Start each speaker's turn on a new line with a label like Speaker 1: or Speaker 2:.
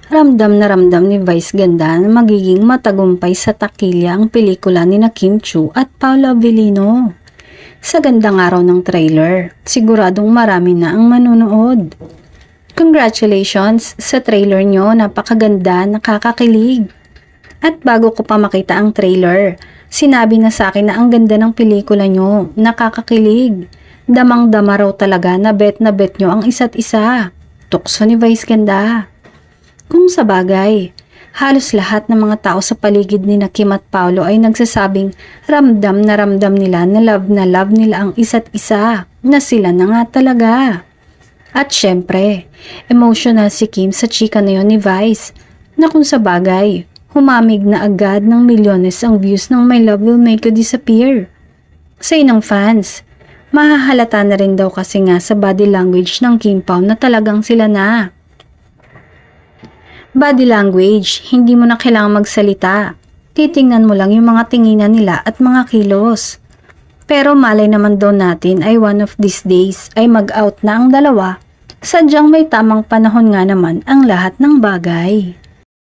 Speaker 1: Ramdam na ramdam ni Vice Ganda na magiging matagumpay sa takilya ang pelikula ni na Kim Chiu at Paolo Avellino. Sa gandang araw ng trailer, siguradong marami na ang manunood. Congratulations sa trailer nyo, napakaganda, nakakakilig. At bago ko pa makita ang trailer, sinabi na sa akin na ang ganda ng pelikula nyo, nakakakilig. Damang-dama raw talaga na bet nyo ang isa't isa. Tukso ni Vice Ganda. Kung sa bagay, halos lahat ng mga tao sa paligid ni na Kim at Paolo ay nagsasabing ramdam na ramdam nila na love nila ang isa't isa, na sila na nga talaga. At syempre, emotional si Kim sa chika na yon ni Vice, na kung sa bagay, humamig na agad ng milyones ang views ng My Love Will Make You Disappear. Sa inang fans, mahahalata na rin daw kasi nga sa body language ng Kim Pao na talagang sila na. Body language, hindi mo na kailangang magsalita. Titingnan mo lang yung mga tinginan nila at mga kilos. Pero malay naman daw natin ay one of these days ay mag-out na ang dalawa. Sadyang may tamang panahon nga naman ang lahat ng bagay.